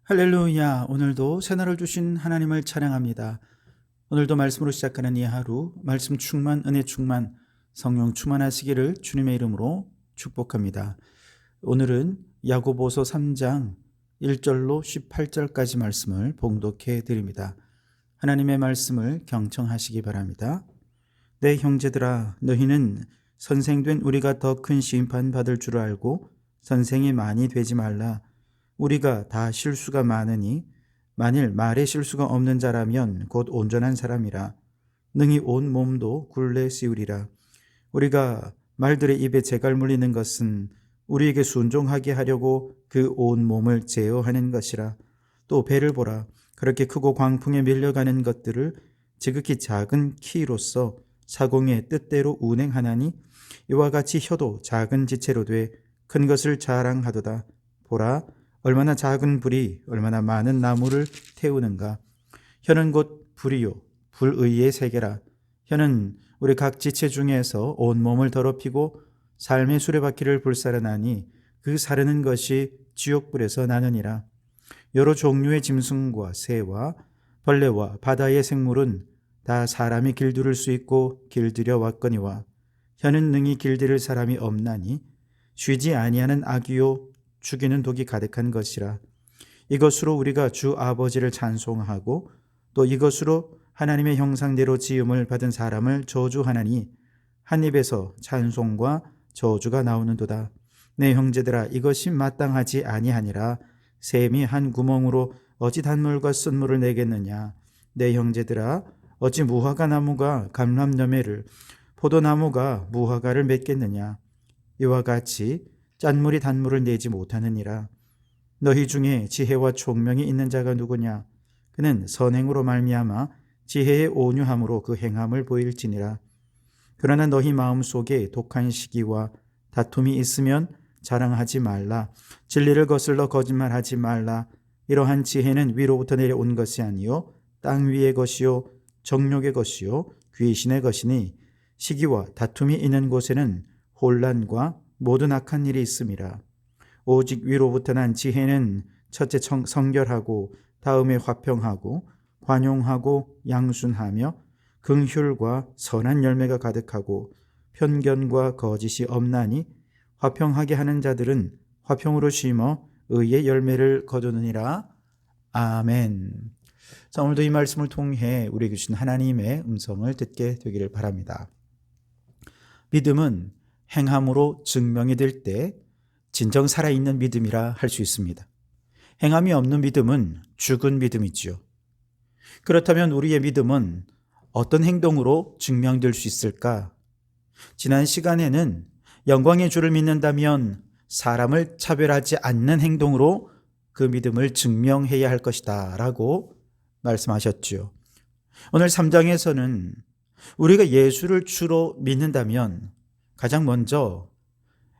할렐루야. 오늘도 새날을 주신 하나님을 찬양합니다. 오늘도 말씀으로 시작하는 이 하루, 말씀 충만, 은혜 충만, 성령 충만하시기를 주님의 이름으로 축복합니다. 오늘은 야고보서 3장 1절로 18절까지 말씀을 봉독해 드립니다. 하나님의 말씀을 경청하시기 바랍니다. 내 형제들아, 너희는 선생된 우리가 더 큰 심판 받을 줄 알고 선생이 많이 되지 말라. 우리가 다 실수가 많으니 만일 말에 실수가 없는 자라면 곧 온전한 사람이라. 능히 온 몸도 굴레 씌우리라. 우리가 말들의 입에 재갈 물리는 것은 우리에게 순종하게 하려고 그 온 몸을 제어하는 것이라. 또 배를 보라. 그렇게 크고 광풍에 밀려가는 것들을 지극히 작은 키로서 사공의 뜻대로 운행하나니 이와 같이 혀도 작은 지체로 돼 큰 것을 자랑하도다. 보라, 얼마나 작은 불이 얼마나 많은 나무를 태우는가. 혀는 곧 불이요 불의의 세계라. 혀는 우리 각 지체 중에서 온몸을 더럽히고 삶의 수레바퀴를 불사르나니 그 사르는 것이 지옥불에서 나느니라. 여러 종류의 짐승과 새와 벌레와 바다의 생물은 다 사람이 길들일 수 있고 길들여 왔거니와 혀는 능히 길들일 사람이 없나니 쉬지 아니하는 악이요 죽이는 독이 가득한 것이라. 이것으로 우리가 주 아버지를 찬송하고 또 이것으로 하나님의 형상대로 지음을 받은 사람을 저주하나니 한 입에서 찬송과 저주가 나오는도다. 내 형제들아, 이것이 마땅하지 아니하니라. 샘이 한 구멍으로 어찌 단물과 쓴물을 내겠느냐. 내 형제들아, 어찌 무화과 나무가 감람여매를 포도나무가 무화과를 맺겠느냐. 이와 같이 짠물이 단물을 내지 못하느니라. 너희 중에 지혜와 총명이 있는 자가 누구냐. 그는 선행으로 말미암아 지혜의 온유함으로 그 행함을 보일지니라. 그러나 너희 마음속에 독한 시기와 다툼이 있으면 자랑하지 말라. 진리를 거슬러 거짓말하지 말라. 이러한 지혜는 위로부터 내려온 것이 아니요 땅 위의 것이요 정욕의 것이요 귀신의 것이니 시기와 다툼이 있는 곳에는 혼란과 모든 악한 일이 있음이라. 오직 위로부터 난 지혜는 첫째 성결하고 다음에 화평하고 관용하고 양순하며 긍휼과 선한 열매가 가득하고 편견과 거짓이 없나니 화평하게 하는 자들은 화평으로 심어 의의 열매를 거두느니라. 아멘. 자, 오늘도 이 말씀을 통해 우리에게 주신 하나님의 음성을 듣게 되기를 바랍니다. 믿음은 행함으로 증명이 될 때 진정 살아있는 믿음이라 할 수 있습니다. 행함이 없는 믿음은 죽은 믿음이지요. 그렇다면 우리의 믿음은 어떤 행동으로 증명될 수 있을까? 지난 시간에는 영광의 주를 믿는다면 사람을 차별하지 않는 행동으로 그 믿음을 증명해야 할 것이다 라고 말씀하셨죠. 오늘 3장에서는 우리가 예수를 주로 믿는다면 가장 먼저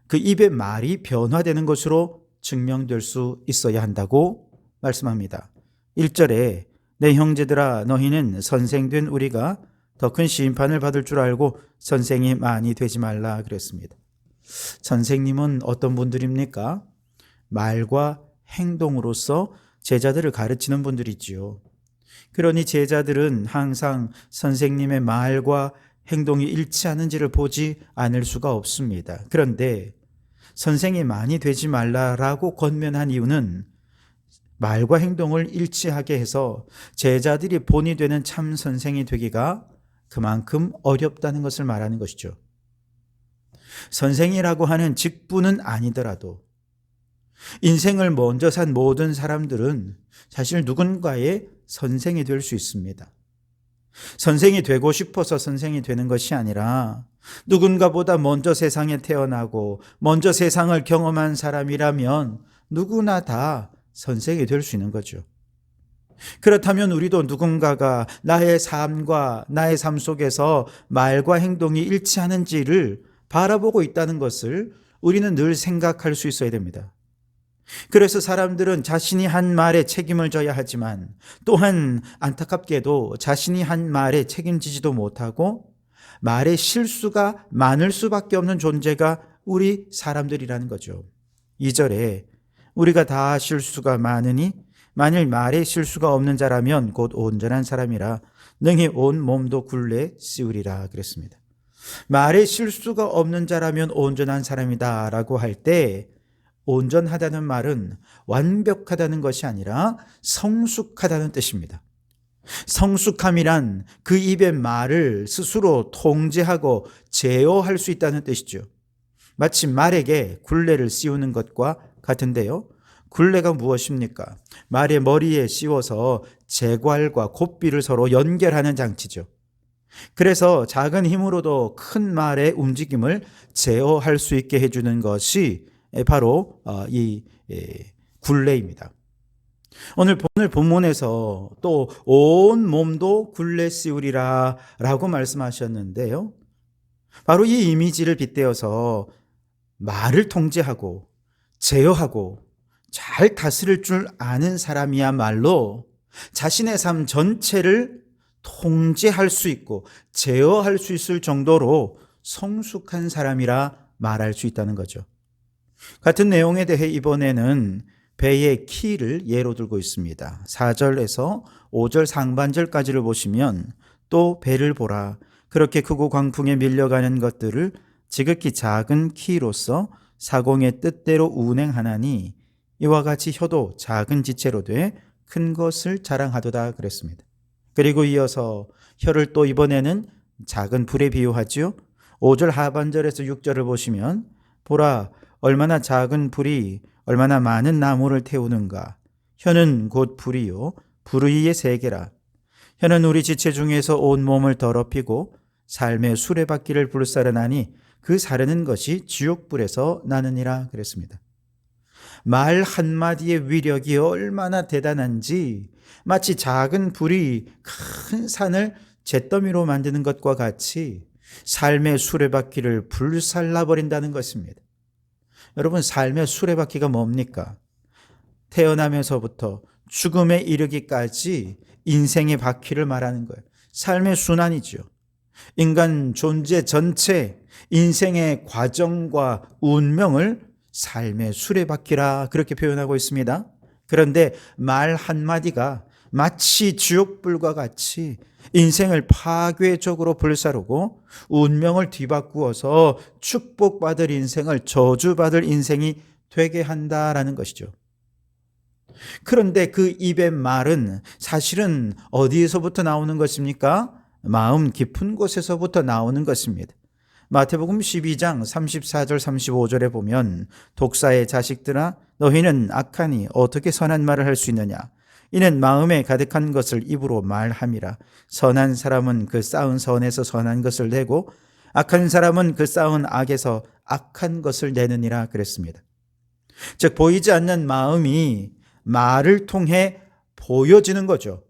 그 입의 말이 변화되는 것으로 증명될 수 있어야 한다고 말씀합니다. 1절에 내 형제들아, 너희는 선생된 우리가 더 큰 심판을 받을 줄 알고 선생이 많이 되지 말라 그랬습니다. 선생님은 어떤 분들입니까? 말과 행동으로서 제자들을 가르치는 분들이지요. 그러니 제자들은 항상 선생님의 말과 행동이 일치하는지를 보지 않을 수가 없습니다. 그런데 선생이 많이 되지 말라라고 권면한 이유는 말과 행동을 일치하게 해서 제자들이 본이 되는 참 선생이 되기가 그만큼 어렵다는 것을 말하는 것이죠. 선생이라고 하는 직분은 아니더라도 인생을 먼저 산 모든 사람들은 사실 누군가의 선생이 될 수 있습니다. 선생이 되고 싶어서 선생이 되는 것이 아니라 누군가보다 먼저 세상에 태어나고 먼저 세상을 경험한 사람이라면 누구나 다 선생이 될 수 있는 거죠. 그렇다면 우리도 누군가가 나의 삶과 나의 삶 속에서 말과 행동이 일치하는지를 바라보고 있다는 것을 우리는 늘 생각할 수 있어야 됩니다. 그래서 사람들은 자신이 한 말에 책임을 져야 하지만 또한 안타깝게도 자신이 한 말에 책임지지도 못하고 말에 실수가 많을 수밖에 없는 존재가 우리 사람들이라는 거죠. 2절에 우리가 다 실수가 많으니 만일 말에 실수가 없는 자라면 곧 온전한 사람이라 능히 온 몸도 굴레 씌우리라 그랬습니다. 말에 실수가 없는 자라면 온전한 사람이다 라고 할 때 온전하다는 말은 완벽하다는 것이 아니라 성숙하다는 뜻입니다. 성숙함이란 그 입의 말을 스스로 통제하고 제어할 수 있다는 뜻이죠. 마치 말에게 굴레를 씌우는 것과 같은데요. 굴레가 무엇입니까? 말의 머리에 씌워서 재괄과 곱비를 서로 연결하는 장치죠. 그래서 작은 힘으로도 큰 말의 움직임을 제어할 수 있게 해주는 것이 바로 이 굴레입니다. 오늘 본문에서 또 온 몸도 굴레 씌우리라 라고 말씀하셨는데요. 바로 이 이미지를 빗대어서 말을 통제하고 제어하고 잘 다스릴 줄 아는 사람이야말로 자신의 삶 전체를 통제할 수 있고 제어할 수 있을 정도로 성숙한 사람이라 말할 수 있다는 거죠. 같은 내용에 대해 이번에는 배의 키를 예로 들고 있습니다. 4절에서 5절 상반절까지를 보시면 또 배를 보라. 그렇게 크고 광풍에 밀려가는 것들을 지극히 작은 키로서 사공의 뜻대로 운행하나니 이와 같이 혀도 작은 지체로 돼 큰 것을 자랑하도다 그랬습니다. 그리고 이어서 혀를 또 이번에는 작은 불에 비유하지요. 5절 하반절에서 6절을 보시면 보라 얼마나 작은 불이 얼마나 많은 나무를 태우는가. 혀는 곧 불이요 불의의 세계라. 혀는 우리 지체 중에서 온 몸을 더럽히고 삶의 수레바퀴를 불사르나니 그 사르는 것이 지옥불에서 나느니라 그랬습니다. 말 한마디의 위력이 얼마나 대단한지 마치 작은 불이 큰 산을 잿더미로 만드는 것과 같이 삶의 수레바퀴를 불살라버린다는 것입니다. 여러분, 삶의 수레바퀴가 뭡니까? 태어나면서부터 죽음에 이르기까지 인생의 바퀴를 말하는 거예요. 삶의 순환이죠. 인간 존재 전체 인생의 과정과 운명을 삶의 수레바퀴라 그렇게 표현하고 있습니다. 그런데 말 한마디가 마치 지옥불과 같이 인생을 파괴적으로 불사르고 운명을 뒤바꾸어서 축복받을 인생을 저주받을 인생이 되게 한다라는 것이죠. 그런데 그 입의 말은 사실은 어디에서부터 나오는 것입니까? 마음 깊은 곳에서부터 나오는 것입니다. 마태복음 12장 34절 35절에 보면 독사의 자식들아 너희는 악하니 어떻게 선한 말을 할 수 있느냐. 이는 마음에 가득한 것을 입으로 말함이라. 선한 사람은 그 쌓은 선에서 선한 것을 내고 악한 사람은 그 쌓은 악에서 악한 것을 내느니라 그랬습니다. 즉 보이지 않는 마음이 말을 통해 보여지는 거죠.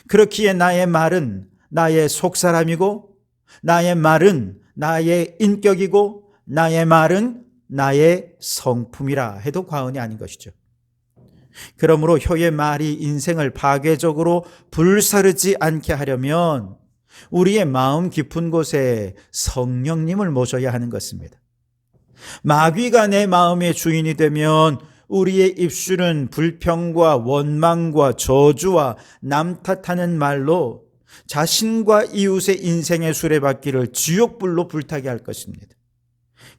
그렇기에 나의 말은 나의 속사람이고 나의 말은 나의 인격이고 나의 말은 나의 성품이라 해도 과언이 아닌 것이죠. 그러므로 혀의 말이 인생을 파괴적으로 불사르지 않게 하려면 우리의 마음 깊은 곳에 성령님을 모셔야 하는 것입니다. 마귀가 내 마음의 주인이 되면 우리의 입술은 불평과 원망과 저주와 남 탓하는 말로 자신과 이웃의 인생의 수레바퀴를 지옥불로 불타게 할 것입니다.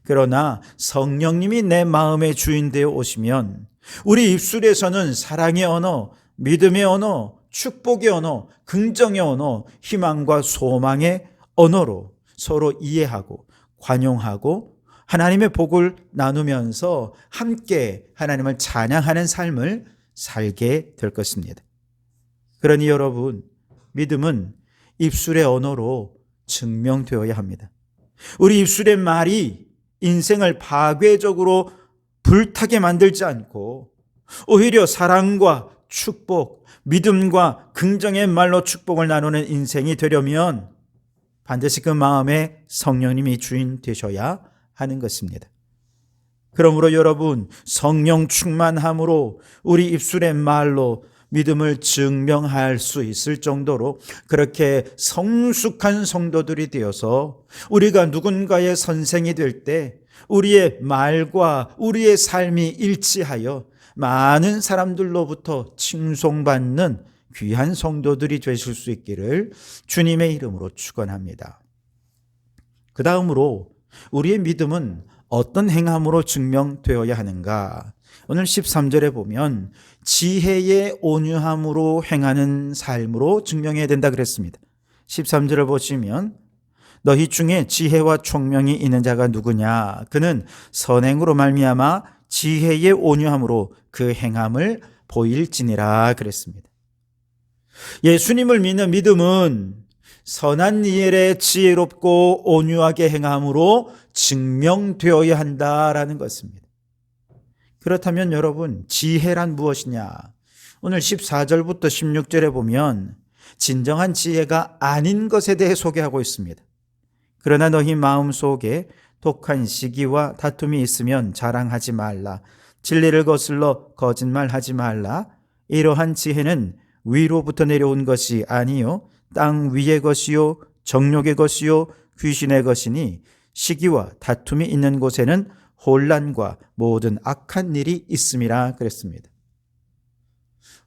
그러나 성령님이 내 마음의 주인 되어 오시면 우리 입술에서는 사랑의 언어, 믿음의 언어, 축복의 언어, 긍정의 언어, 희망과 소망의 언어로 서로 이해하고 관용하고 하나님의 복을 나누면서 함께 하나님을 찬양하는 삶을 살게 될 것입니다. 그러니 여러분, 믿음은 입술의 언어로 증명되어야 합니다. 우리 입술의 말이 인생을 파괴적으로 불타게 만들지 않고 오히려 사랑과 축복, 믿음과 긍정의 말로 축복을 나누는 인생이 되려면 반드시 그 마음에 성령님이 주인 되셔야 하는 것입니다. 그러므로 여러분, 성령 충만함으로 우리 입술의 말로 믿음을 증명할 수 있을 정도로 그렇게 성숙한 성도들이 되어서 우리가 누군가의 선생이 될 때 우리의 말과 우리의 삶이 일치하여 많은 사람들로부터 칭송받는 귀한 성도들이 되실 수 있기를 주님의 이름으로 축원합니다. 그 다음으로 우리의 믿음은 어떤 행함으로 증명되어야 하는가? 오늘 13절에 보면 지혜의 온유함으로 행하는 삶으로 증명해야 된다 그랬습니다. 13절을 보시면 너희 중에 지혜와 총명이 있는 자가 누구냐? 그는 선행으로 말미암아 지혜의 온유함으로 그 행함을 보일지니라 그랬습니다. 예수님을 믿는 믿음은 선한 일에 지혜롭고 온유하게 행함으로 증명되어야 한다라는 것입니다. 그렇다면 여러분, 지혜란 무엇이냐? 오늘 14절부터 16절에 보면 진정한 지혜가 아닌 것에 대해 소개하고 있습니다. 그러나 너희 마음속에 독한 시기와 다툼이 있으면 자랑하지 말라. 진리를 거슬러 거짓말하지 말라. 이러한 지혜는 위로부터 내려온 것이 아니요 땅 위의 것이요 정욕의 것이요 귀신의 것이니 시기와 다툼이 있는 곳에는 혼란과 모든 악한 일이 있음이라 그랬습니다.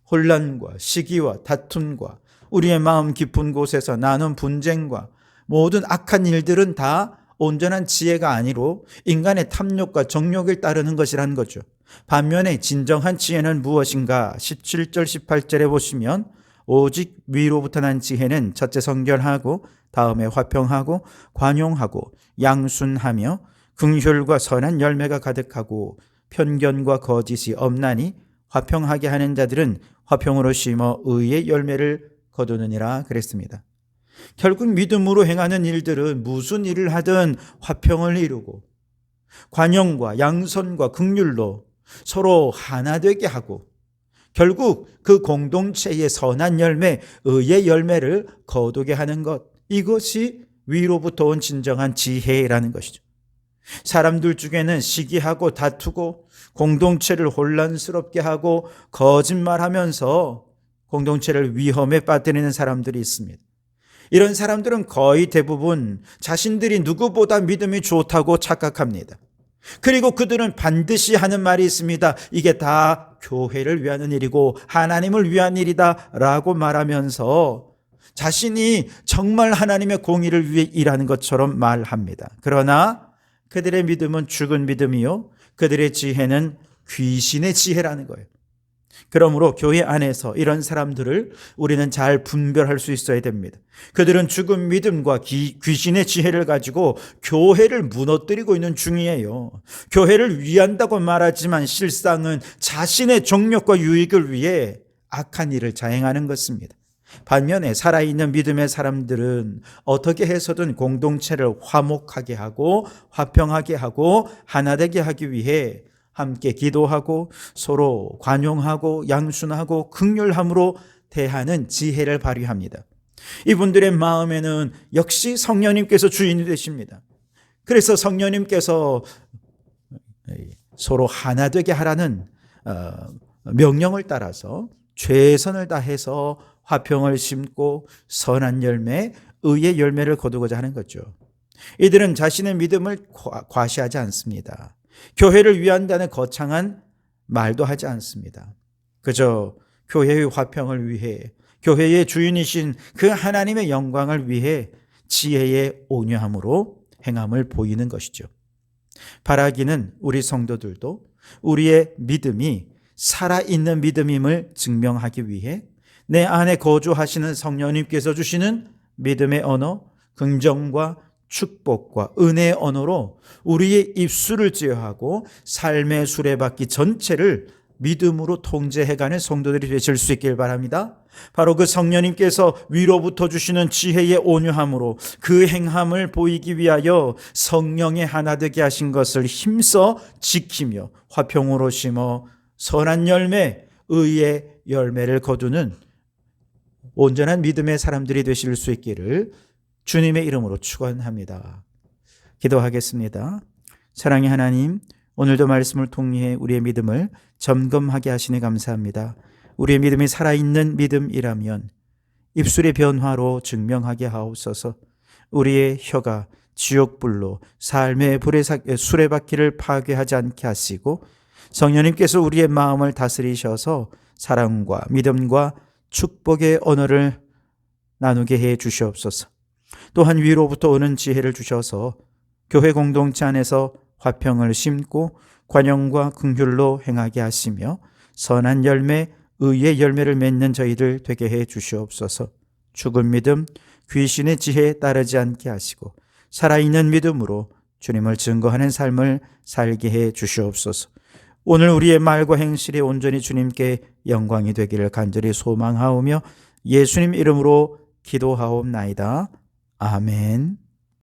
혼란과 시기와 다툼과 우리의 마음 깊은 곳에서 나는 분쟁과 모든 악한 일들은 다 온전한 지혜가 아니로 인간의 탐욕과 정욕을 따르는 것이라는 거죠. 반면에 진정한 지혜는 무엇인가? 17절 18절에 보시면 오직 위로부터 난 지혜는 첫째 성결하고 다음에 화평하고 관용하고 양순하며 긍휼과 선한 열매가 가득하고 편견과 거짓이 없나니 화평하게 하는 자들은 화평으로 심어 의의 열매를 거두느니라 그랬습니다. 결국 믿음으로 행하는 일들은 무슨 일을 하든 화평을 이루고 관용과 양선과 긍휼로 서로 하나 되게 하고 결국 그 공동체의 선한 열매, 의의 열매를 거두게 하는 것, 이것이 위로부터 온 진정한 지혜라는 것이죠. 사람들 중에는 시기하고 다투고 공동체를 혼란스럽게 하고 거짓말하면서 공동체를 위험에 빠뜨리는 사람들이 있습니다. 이런 사람들은 거의 대부분 자신들이 누구보다 믿음이 좋다고 착각합니다. 그리고 그들은 반드시 하는 말이 있습니다. 이게 다 교회를 위한 일이고 하나님을 위한 일이다 라고 말하면서 자신이 정말 하나님의 공의를 위해 일하는 것처럼 말합니다. 그러나 그들의 믿음은 죽은 믿음이요 그들의 지혜는 귀신의 지혜라는 거예요. 그러므로 교회 안에서 이런 사람들을 우리는 잘 분별할 수 있어야 됩니다. 그들은 죽은 믿음과 귀신의 지혜를 가지고 교회를 무너뜨리고 있는 중이에요. 교회를 위한다고 말하지만 실상은 자신의 정욕과 유익을 위해 악한 일을 자행하는 것입니다. 반면에 살아있는 믿음의 사람들은 어떻게 해서든 공동체를 화목하게 하고 화평하게 하고 하나되게 하기 위해 함께 기도하고 서로 관용하고 양순하고 긍휼함으로 대하는 지혜를 발휘합니다. 이분들의 마음에는 역시 성령님께서 주인이 되십니다. 그래서 성령님께서 서로 하나 되게 하라는 명령을 따라서 최선을 다해서 화평을 심고 선한 열매, 의의 열매를 거두고자 하는 거죠. 이들은 자신의 믿음을 과시하지 않습니다. 교회를 위한다는 거창한 말도 하지 않습니다. 그저 교회의 화평을 위해 교회의 주인이신 그 하나님의 영광을 위해 지혜의 온유함으로 행함을 보이는 것이죠. 바라기는 우리 성도들도 우리의 믿음이 살아있는 믿음임을 증명하기 위해 내 안에 거주하시는 성령님께서 주시는 믿음의 언어, 긍정과 축복과 은혜의 언어로 우리의 입술을 제어하고 삶의 수레바퀴 전체를 믿음으로 통제해가는 성도들이 되실 수 있길 바랍니다. 바로 그 성령님께서 위로부터 주시는 지혜의 온유함으로 그 행함을 보이기 위하여 성령의 하나 되게 하신 것을 힘써 지키며 화평으로 심어 선한 열매, 의의 열매를 거두는 온전한 믿음의 사람들이 되실 수 있기를 주님의 이름으로 축원합니다. 기도하겠습니다. 사랑의 하나님, 오늘도 말씀을 통해 우리의 믿음을 점검하게 하시니 감사합니다. 우리의 믿음이 살아있는 믿음이라면 입술의 변화로 증명하게 하옵소서. 우리의 혀가 지옥불로 삶의 수레바퀴를 파괴하지 않게 하시고 성령님께서 우리의 마음을 다스리셔서 사랑과 믿음과 축복의 언어를 나누게 해 주시옵소서. 또한 위로부터 오는 지혜를 주셔서 교회 공동체 안에서 화평을 심고 관용과 긍휼로 행하게 하시며 선한 열매, 의의 열매를 맺는 저희들 되게 해 주시옵소서. 죽은 믿음, 귀신의 지혜에 따르지 않게 하시고 살아있는 믿음으로 주님을 증거하는 삶을 살게 해 주시옵소서. 오늘 우리의 말과 행실이 온전히 주님께 영광이 되기를 간절히 소망하오며 예수님 이름으로 기도하옵나이다. 아멘.